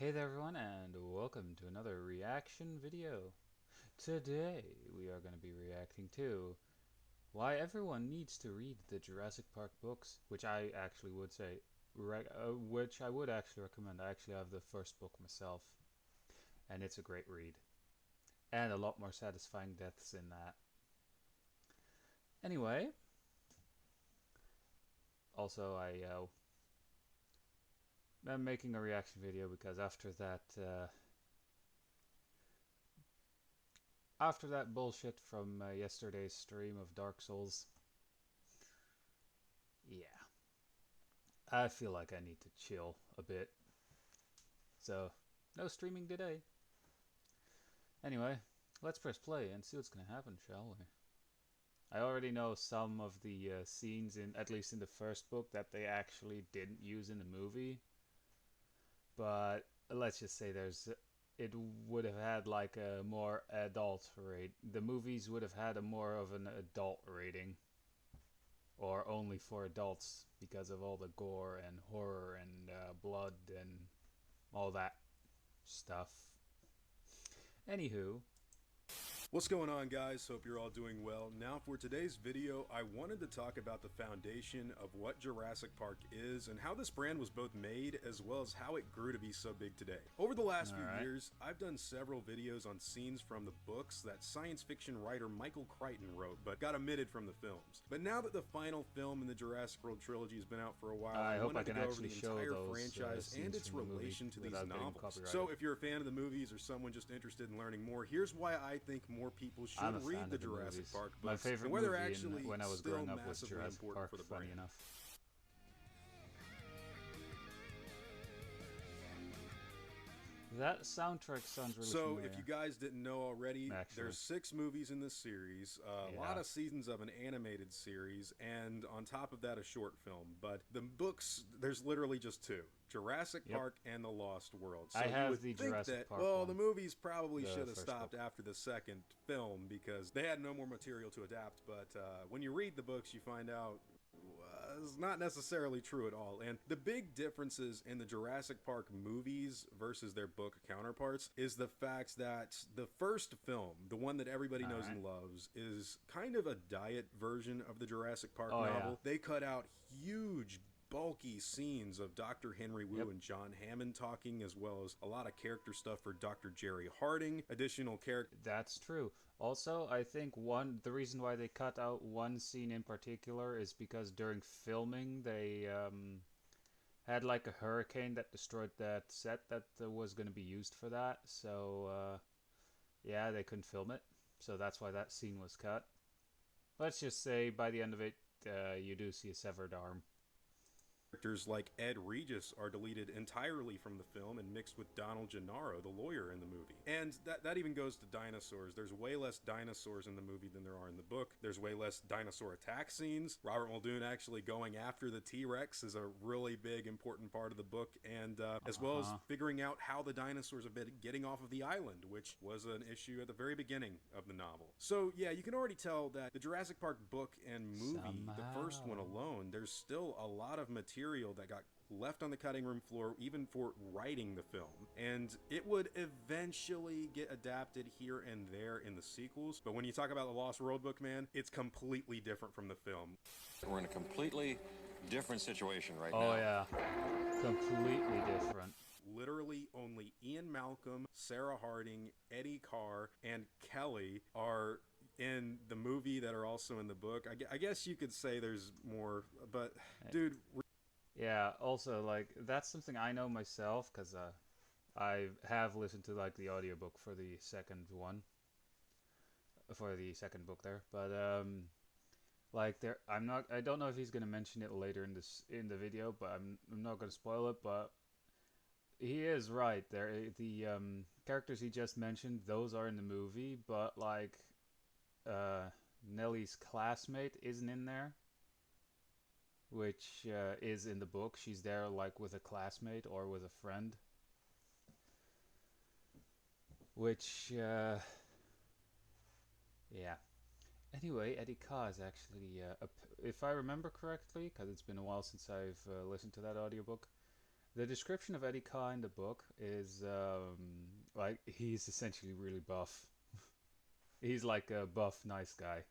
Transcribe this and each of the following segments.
Hey there everyone and welcome to another reaction video. Today we are going to be reacting to why everyone needs to read the Jurassic Park books, which I actually would say, which I would actually recommend. I actually have the first book myself and it's a great read and a lot more satisfying deaths in that. Anyway, also I'm making a reaction video because after that bullshit from yesterday's stream of Dark Souls, yeah, I feel like I need to chill a bit. So, no streaming today. Anyway, let's press play and see what's gonna happen, shall we? I already know some of the scenes in, at least in the first book, that they actually didn't use in the movie. But let's just say it would have had like a more adult rate. The movies would have had a more of an adult rating, or only for adults because of all the gore and horror and blood and all that stuff. Anywho, What's going on, guys? Hope you're all doing well. Now for today's video, I wanted to talk about the foundation of what Jurassic Park is and how this brand was both made as well as how it grew to be so big today. Over the last few alright. years, I've done several videos on scenes from the books that science fiction writer Michael Crichton wrote but got omitted from the films. But now that the final film in the Jurassic World trilogy has been out for a while, I hope I wanted to can go over actually the show entire those franchise and scenes its from the movie relation to these without getting novels. copyrighted. So if you're a fan of the movies or someone just interested in learning more, here's why I think more people should I'm a read fan the of the Jurassic movies. Park My books favorite and where they're movie actually when I was still growing up was massively Jurassic important Park, for the funny brand. enough. That soundtrack sounds really So, familiar. if you guys didn't know already, Actually. there's 6 movies in this series, a Yeah. lot of seasons of an animated series, and on top of that, a short film. But the books, there's literally just 2. Jurassic Yep. Park and The Lost World. I So you have would the think Jurassic that, Park well, one, the movies probably the should have first stopped book. after the second film because they had no more material to adapt. But when you read the books, you find out is not necessarily true at all. And the big differences in the Jurassic Park movies versus their book counterparts is the fact that the first film, the one that everybody knows Alright. and loves, is kind of a diet version of the Jurassic Park Oh, novel. yeah. They cut out huge bulky scenes of Dr. Henry Wu Yep. and John Hammond talking, as well as a lot of character stuff for Dr. Jerry Harding, additional character. That's true. Also, I think the reason why they cut out one scene in particular is because during filming they had like a hurricane that destroyed that set that was going to be used for that. So yeah, they couldn't film it. So that's why that scene was cut. Let's just say by the end of it, you do see a severed arm. Characters like Ed Regis are deleted entirely from the film and mixed with Donald Gennaro, the lawyer in the movie. And that even goes to dinosaurs. There's way less dinosaurs in the movie than there are in the book. There's way less dinosaur attack scenes. Robert Muldoon actually going after the T-Rex is a really big, important part of the book, and as well as figuring out how the dinosaurs have been getting off of the island, which was an issue at the very beginning of the novel. So yeah, you can already tell that the Jurassic Park book and movie, the first one alone, there's still a lot of material that got left on the cutting room floor even for writing the film, and it would eventually get adapted here and there in the sequels. But when you talk about the Lost World book, man, it's completely different from the film. We're in a completely different situation right now. Oh yeah, completely different. Literally only Ian Malcolm, Sarah Harding, Eddie Carr, and Kelly are in the movie that are also in the book. I guess you could say there's more, but dude. Yeah, also, like, that's something I know myself, because I have listened to, like, the audiobook for the second one, for the second book there, but, like, I don't know if he's going to mention it later in the video, but I'm not going to spoil it, but he is right, the characters he just mentioned, those are in the movie, but, like, Nellie's classmate isn't in there, which is in the book. She's there like with a classmate or with a friend. Which, yeah. Anyway, Eddie Ka is actually, if I remember correctly, because it's been a while since I've listened to that audiobook, The description of Eddie Carr in the book is like he's essentially really buff. He's like a buff, nice guy.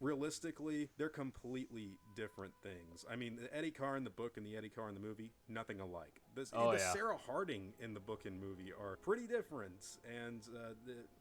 Realistically, they're completely different things. I mean, the Eddie Carr in the book and the Eddie Carr in the movie, nothing alike. Oh The yeah, Sarah Harding in the book and movie are pretty different. And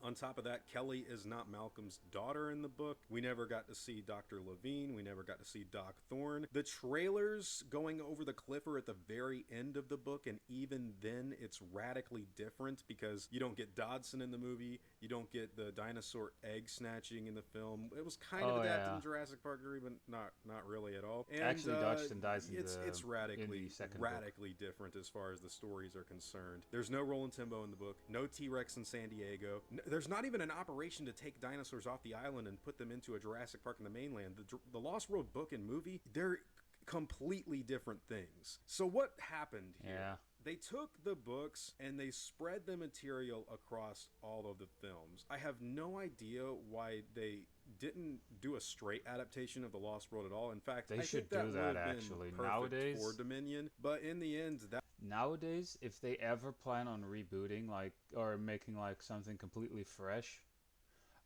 on top of that, Kelly is not Malcolm's daughter in the book. We never got to see Dr. Levine. We never got to see Doc Thorne. The trailers going over the cliff are at the very end of the book, and even then, it's radically different because you don't get Dodson in the movie. You don't get the dinosaur egg snatching in the film. It was kind of oh adapted yeah. in Jurassic Park 3, but not really at all. And Actually, Dodgson dies it's in radically the second book. different as far as the stories are concerned. There's no Roland Timbo in the book, no T-Rex in San Diego. There's not even an operation to take dinosaurs off the island and put them into a Jurassic Park in the mainland. The Lost World book and movie, they're completely different things. So what happened here? Yeah. They took the books and they spread the material across all of the films. I have no idea why they didn't do a straight adaptation of The Lost World at all. In fact, They I should think that do would that, have actually. been perfect Nowadays, for Dominion. But in the end, that nowadays, if they ever plan on rebooting, like, or making like something completely fresh,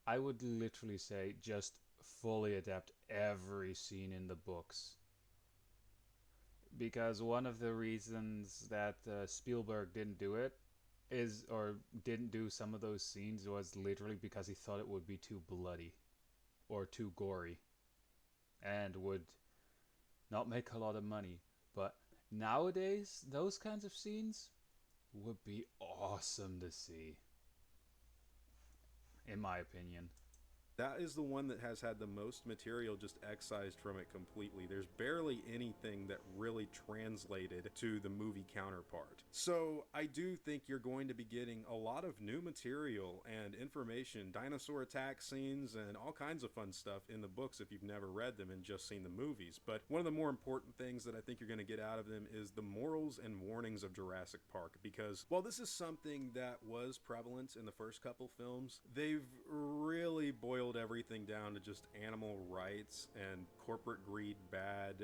I would literally say just fully adapt every scene in the books. Because one of the reasons that Spielberg didn't do it is, or didn't do some of those scenes, was literally because he thought it would be too bloody or too gory and would not make a lot of money. But nowadays, those kinds of scenes would be awesome to see, in my opinion. That is the one that has had the most material just excised from it completely. There's barely anything that really translated to the movie counterpart. So I do think you're going to be getting a lot of new material and information, dinosaur attack scenes, and all kinds of fun stuff in the books if you've never read them and just seen the movies. But one of the more important things that I think you're going to get out of them is the morals and warnings of Jurassic Park. Because while this is something that was prevalent in the first couple films, they've really boiled everything down to just animal rights and corporate greed bad,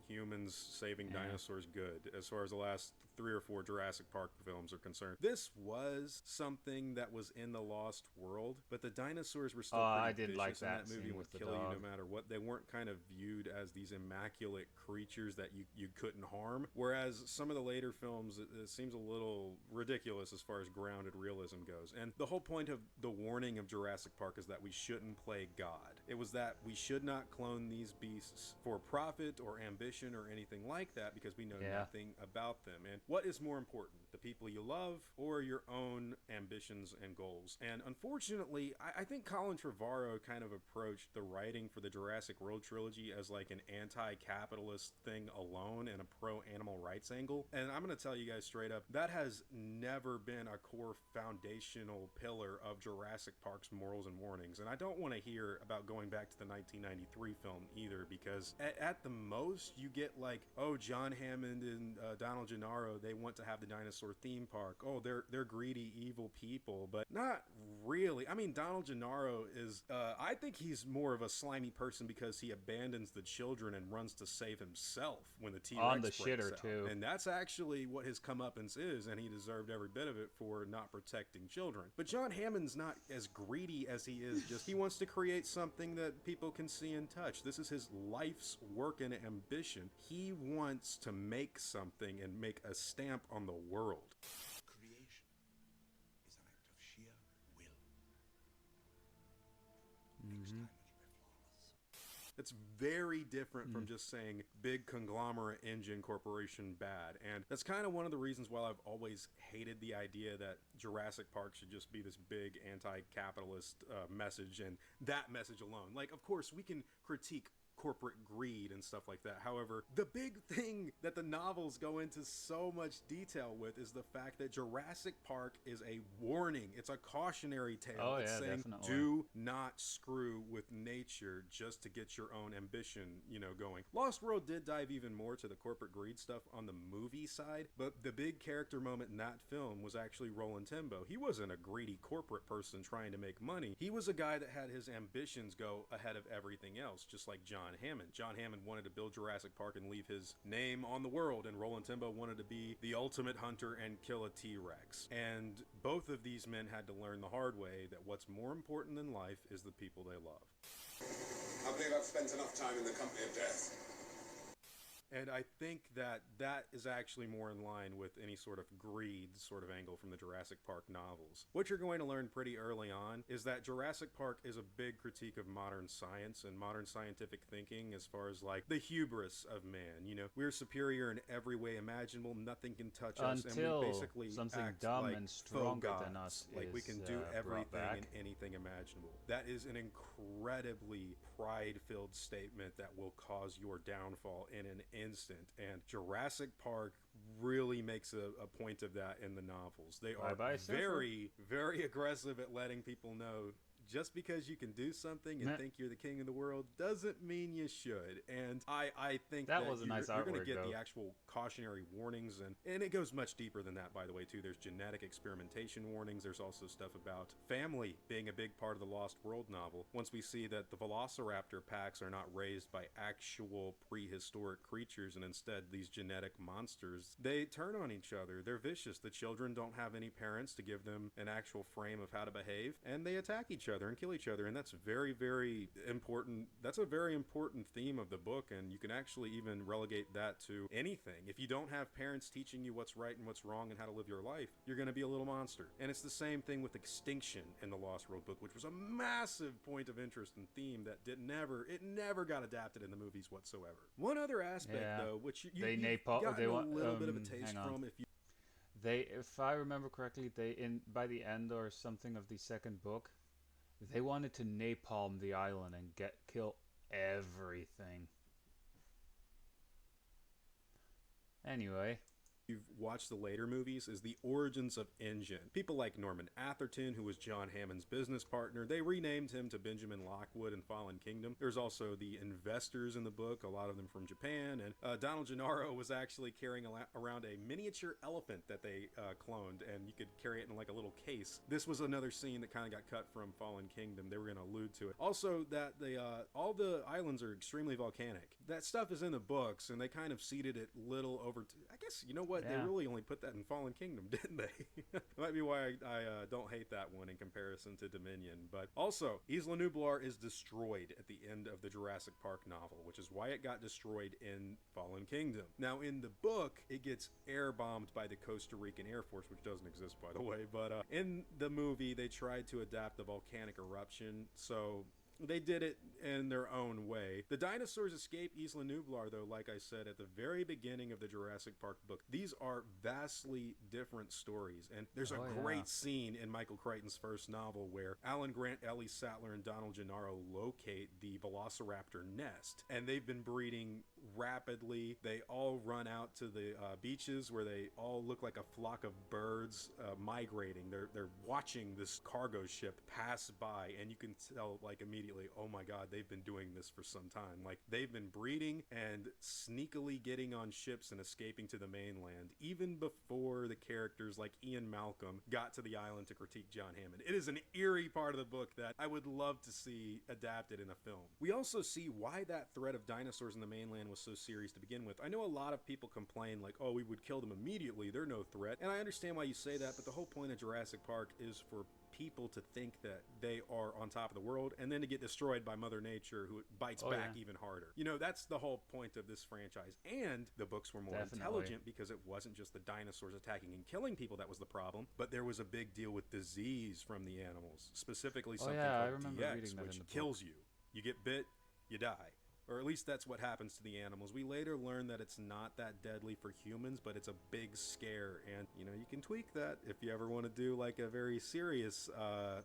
humans saving dinosaurs good, as far as the last 3 or 4 Jurassic Park films are concerned. This was something that was in the Lost World, but the dinosaurs were still I pretty didn't like vicious in that that movie and scene would with the kill you dog. no matter what. They weren't kind of viewed as these immaculate creatures that you couldn't harm, whereas some of the later films, it seems a little ridiculous as far as grounded realism goes. And the whole point of the warning of Jurassic Park is that we shouldn't play God. It was that we should not clone these beasts for profit or ambition or anything like that because we know nothing about them. And what is more important, the people you love or your own ambitions and goals? And unfortunately, I think Colin Trevorrow kind of approached the writing for the Jurassic World trilogy as like an anti-capitalist thing alone and a pro-animal rights angle. And I'm going to tell you guys straight up, that has never been a core foundational pillar of Jurassic Park's morals and warnings. And I don't want to hear about going back to the 1993 film either, because at the most you get like, oh, John Hammond and Donald Gennaro, they want to have the dinosaur theme park. Oh, they're greedy, evil people, but not really. I mean, Donald Gennaro is, I think he's more of a slimy person because he abandons the children and runs to save himself when the T-Rex On the breaks shitter, out. too. And that's actually what his comeuppance is, and he deserved every bit of it for not protecting children. But John Hammond's not as greedy as he is just, he wants to create something that people can see and touch. This is his life's work and ambition. He wants to make something and make a stamp on the world. Creation is an act of sheer will. Next time it'll be flawless. It's very different from just saying big conglomerate engine corporation bad. And that's kind of one of the reasons why I've always hated the idea that Jurassic Park should just be this big anti-capitalist message and that message alone. Like, of course, we can critique corporate greed and stuff like that. However, the big thing that the novels go into so much detail with is the fact that Jurassic Park is a warning. It's a cautionary tale. Oh, It's yeah, saying, definitely. do not screw with nature just to get your own ambition, going. Lost World did dive even more to the corporate greed stuff on the movie side, but the big character moment in that film was actually Roland Timbo. He wasn't a greedy corporate person trying to make money. He was a guy that had his ambitions go ahead of everything else, just like John John Hammond. John Hammond wanted to build Jurassic Park and leave his name on the world, and Roland Timbo wanted to be the ultimate hunter and kill a T-Rex. And both of these men had to learn the hard way that what's more important than life is the people they love. I believe I've spent enough time in the company of death. And I think that that is actually more in line with any sort of greed sort of angle from the Jurassic Park novels. What you're going to learn pretty early on is that Jurassic Park is a big critique of modern science and modern scientific thinking as far as like the hubris of man. You know, we're superior in every way imaginable. Nothing can touch us. And Until we basically something act dumb like and faux stronger gods. than us Like we is can do brought everything back. and anything imaginable. That is an incredibly pride-filled statement that will cause your downfall in an instant. And Jurassic Park really makes a point of that in the novels. They are Bye-bye, surfer. very, very aggressive at letting people know just because you can do something and Meh. think you're the king of the world doesn't mean you should. And I think That was a nice you're going to artwork, get though. the actual cautionary warnings, and it goes much deeper than that, by the way, too. There's genetic experimentation warnings. There's also stuff about family being a big part of the Lost World novel. Once we see that the Velociraptor packs are not raised by actual prehistoric creatures and instead these genetic monsters, they turn on each other. They're vicious. The children don't have any parents to give them an actual frame of how to behave, and they attack each other and kill each other. And that's very, very important. That's a very important theme of the book, and you can actually even relegate that to anything. If you don't have parents teaching you what's right and what's wrong and how to live your life, you're going to be a little monster. And it's the same thing with extinction in the Lost World book, which was a massive point of interest and theme that never got adapted in the movies whatsoever. One other aspect, Yeah. though, which They you've napalm- gotten they a want- little bit of a taste hang on. from, if you If I remember correctly, by the end or something of the second book, they wanted to napalm the island and kill everything. Anyway, you've watched the later movies is the origins of Engine. People like Norman Atherton, who was John Hammond's business partner, they renamed him to Benjamin Lockwood in Fallen Kingdom. There's also the investors in the book, a lot of them from Japan, and Donald Gennaro was actually carrying around a miniature elephant that they cloned, and you could carry it in like a little case. This was another scene that kind of got cut from Fallen Kingdom. They were going to allude to it. Also, that all the islands are extremely volcanic. That stuff is in the books, and they kind of seeded it little over I guess, you know what, they Yeah. really only put that in Fallen Kingdom, didn't they? Might be why I don't hate that one in comparison to Dominion. But also, Isla Nublar is destroyed at the end of the Jurassic Park novel, which is why it got destroyed in Fallen Kingdom. Now, in the book, it gets air bombed by the Costa Rican Air Force, which doesn't exist, by the way. But in the movie, they tried to adapt the volcanic eruption, so they did it in their own way. The dinosaurs escape Isla Nublar, though, like I said, at the very beginning of the Jurassic Park book. These are vastly different stories, and there's a great scene in Michael Crichton's first novel where Alan Grant, Ellie Sattler, and Donald Gennaro locate the Velociraptor nest, and they've been breeding rapidly. They all run out to the beaches where they all look like a flock of birds migrating. They're watching this cargo ship pass by, and you can tell like immediately, oh my god, they've been doing this for some time. Like, they've been breeding and sneakily getting on ships and escaping to the mainland even before the characters like Ian Malcolm got to the island to critique John Hammond. It is an eerie part of the book that I would love to see adapted in a film. We also see why that threat of dinosaurs in the mainland was so serious to begin with. I know a lot of people complain like, oh, we would kill them immediately, they're no threat. And I understand why you say that, but the whole point of Jurassic Park is for people to think that they are on top of the world and then to get destroyed by Mother Nature, who bites back even harder. You know, that's the whole point of this franchise. And the books were more intelligent because it wasn't just the dinosaurs attacking and killing people that was the problem, but there was a big deal with disease from the animals, specifically something called DX, which kills you. You get bit, you die. Or at least that's what happens to the animals. We later learn that it's not that deadly for humans, but it's a big scare. And, you know, you can tweak that if you ever want to do like a very serious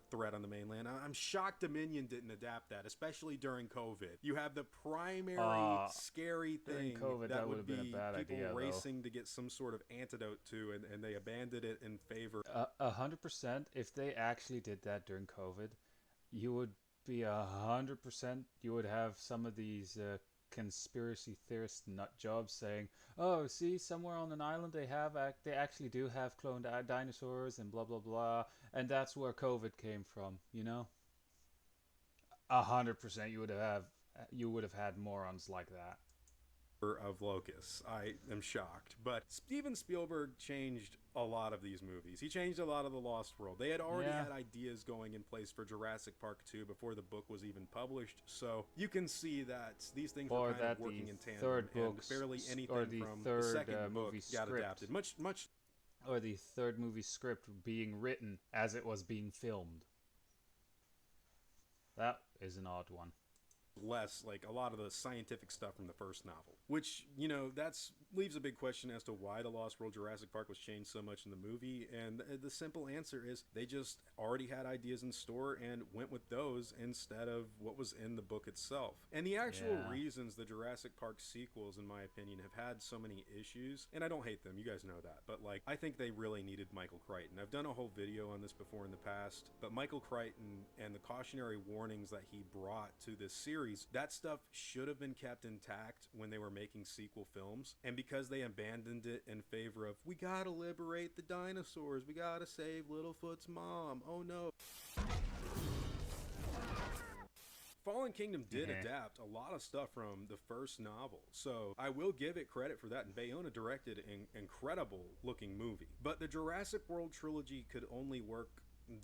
threat on the mainland. I'm shocked Dominion didn't adapt that, especially during COVID. You have the primary scary thing that would be people racing to get some sort of antidote to, and they abandoned it in favor. 100%. If they actually did that during COVID, you would be 100%. You would have some of these conspiracy theorist nut jobs saying, "Oh, see, somewhere on an island they actually do have cloned dinosaurs and blah blah blah, and that's where COVID came from." You know, 100% you would have you would have had morons like that. Of locusts. I am shocked. But Steven Spielberg changed a lot of these movies. He changed a lot of The Lost World. They had already Yeah. had ideas going in place for Jurassic Park 2 before the book was even published. So you can see that these things were Or kind of that working the in tandem, third and book, barely or anything the from the third second book movie got script, adapted. Much or the third movie script being written as it was being filmed. That is an odd one. less like a lot of the scientific stuff from the first novel, which, that's leaves a big question as to why the Lost World Jurassic Park was changed so much in the movie. And the simple answer is they just already had ideas in store and went with those instead of what was in the book itself. And the actual Yeah. reasons the Jurassic Park sequels, in my opinion, have had so many issues, and I don't hate them, you guys know that, but like, I think they really needed Michael Crichton. I've done a whole video on this before in the past, but Michael Crichton and the cautionary warnings that he brought to this series, that stuff should have been kept intact when they were making sequel films. And because they abandoned it in favor of, we gotta liberate the dinosaurs, we gotta save Littlefoot's mom, oh no. Fallen Kingdom did adapt a lot of stuff from the first novel, so I will give it credit for that, and Bayona directed an incredible looking movie. But the Jurassic World trilogy could only work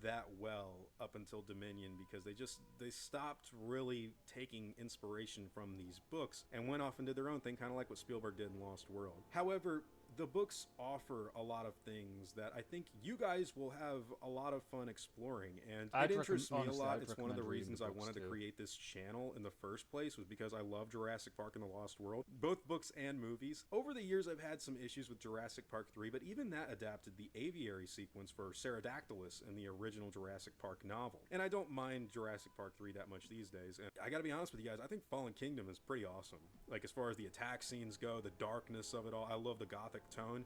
that well up until Dominion, because they stopped really taking inspiration from these books and went off and did their own thing, kind of like what Spielberg did in Lost World. However, the books offer a lot of things that I think you guys will have a lot of fun exploring, and it interests me a lot. It's one of the reasons I wanted to create this channel in the first place, was because I love Jurassic Park and the Lost World, both books and movies. Over the years, I've had some issues with Jurassic Park 3, but even that adapted the aviary sequence for Pterodactylus in the original Jurassic Park novel. And I don't mind Jurassic Park 3 that much these days. And I gotta be honest with you guys, I think Fallen Kingdom is pretty awesome. Like, as far as the attack scenes go, the darkness of it all, I love the gothic tone.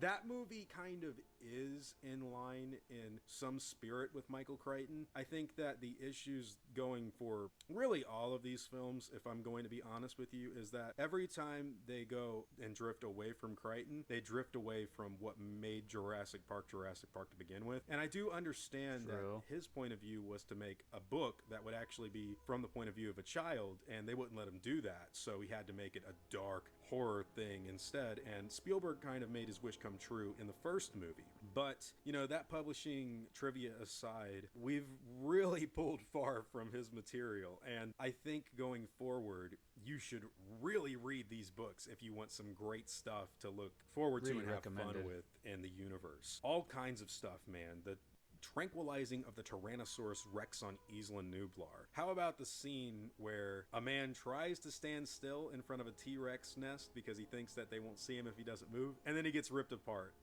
That movie kind of is in line in some spirit with Michael Crichton. I think that the issues going for really all of these films, if I'm going to be honest with you, is that every time they go and drift away from Crichton, they drift away from what made Jurassic Park to begin with. And I do understand True. that his point of view was to make a book that would actually be from the point of view of a child, and they wouldn't let him do that, so he had to make it a dark horror thing instead. And Spielberg kind of made his wish come true in the first movie. But, that publishing trivia aside, we've really pulled far from his material, and I think going forward, you should really read these books if you want some great stuff to look forward to Really and have fun recommended. with in the universe. All kinds of stuff, man. The tranquilizing of the Tyrannosaurus Rex on Isla Nublar. How about the scene where a man tries to stand still in front of a T-Rex nest because he thinks that they won't see him if he doesn't move, and then he gets ripped apart?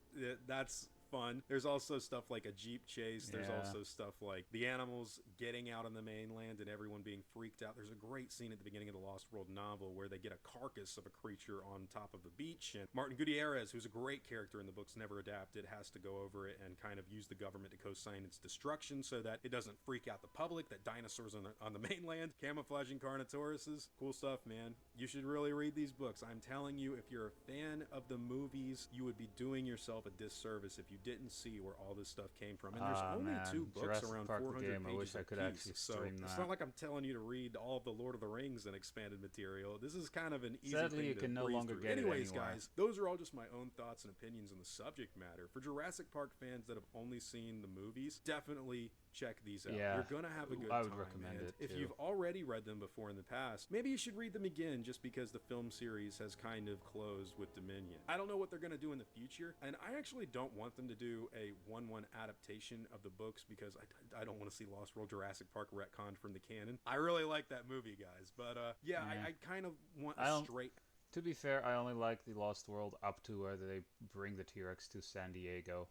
That's fun. There's also stuff like a Jeep chase. There's Yeah. also stuff like the animals getting out on the mainland and everyone being freaked out. There's a great scene at the beginning of the Lost World novel where they get a carcass of a creature on top of the beach, and Martin Gutierrez, who's a great character in the books, never adapted, has to go over it and kind of use the government to co-sign its destruction so that it doesn't freak out the public that dinosaurs on the mainland, camouflaging Carnotauruses. Cool stuff, man. You should really read these books. I'm telling you, if you're a fan of the movies, you would be doing yourself a disservice if you didn't see where all this stuff came from. And there's only Man. 2 books Jurassic around Park the 400 game. I pages wish I could apiece, actually so stream it's that. not like I'm telling you to read all of the Lord of the Rings and expanded material. This is kind of an easy Sadly, thing you to can no breeze longer through. get it Anyways, anywhere. guys, those are all just my own thoughts and opinions on the subject matter. For Jurassic Park fans that have only seen the movies, definitely check these out. Yeah, You're gonna have a good I would time. recommend And it, if too. you've already read them before in the past, maybe you should read them again, just because the film series has kind of closed with Dominion. I don't know what they're gonna do in the future, and I actually don't want them to do a 1-1 adaptation of the books, because I don't want to see Lost World Jurassic Park retconned from the canon. I really like that movie, guys, but yeah, I kind of want I a don't- straight To be fair, I only like the Lost World up to where they bring the T-Rex to San Diego.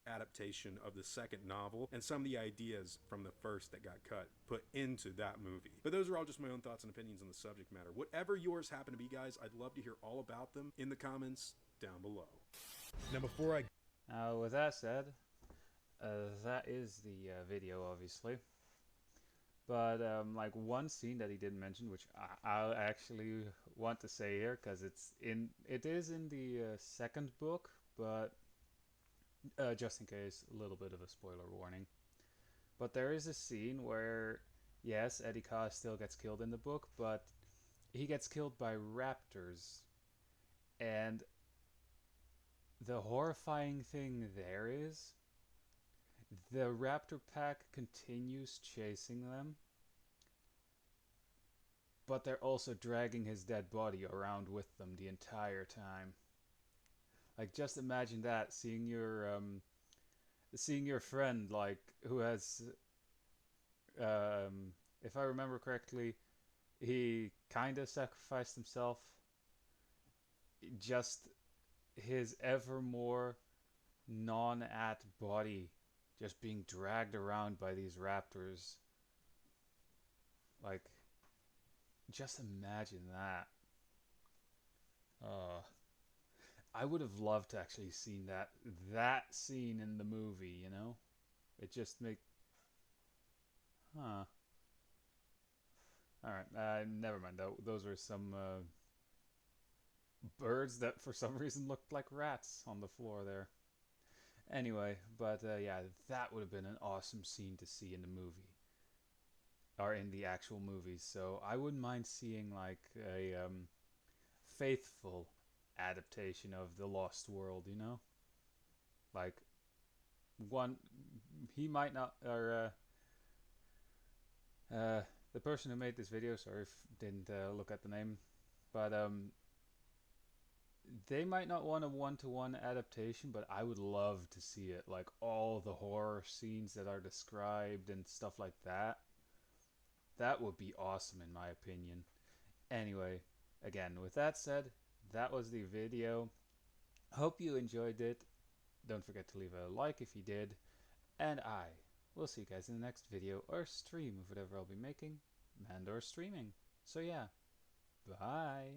adaptation of the second novel and some of the ideas from the first that got cut put into that movie. But those are all just my own thoughts and opinions on the subject matter. Whatever yours happen to be, guys, I'd love to hear all about them in the comments down below. Now, before I With that said, that is the video, obviously. But like one scene that he didn't mention, which I actually want to say here, because it is in the second book, but just in case, a little bit of a spoiler warning. But there is a scene where Yes, Eddie Kah still gets killed in the book, but he gets killed by raptors. And the horrifying thing there is the raptor pack continues chasing them, but they're also dragging his dead body around with them the entire time. Like, just imagine that, seeing your friend, like, who has if I remember correctly, he kind of sacrificed himself. Just his ever more non-at body just being dragged around by these raptors. Like, just imagine that. Uh, I would have loved to actually seen that scene in the movie. It just make huh. All right, never mind. Those are some birds that for some reason looked like rats on the floor there. Anyway, but yeah, that would have been an awesome scene to see in the movie or in the actual movie. So I wouldn't mind seeing like a faithful adaptation of the Lost World. Like one, he might not, or the person who made this video, sorry if didn't look at the name, but they might not want a one-to-one adaptation, but I would love to see it. Like all the horror scenes that are described and stuff like that. That would be awesome in my opinion. Anyway, again, with that said, that was the video. Hope you enjoyed it. Don't forget to leave a like if you did. And I will see you guys in the next video or stream of whatever I'll be making and or streaming. So yeah, bye.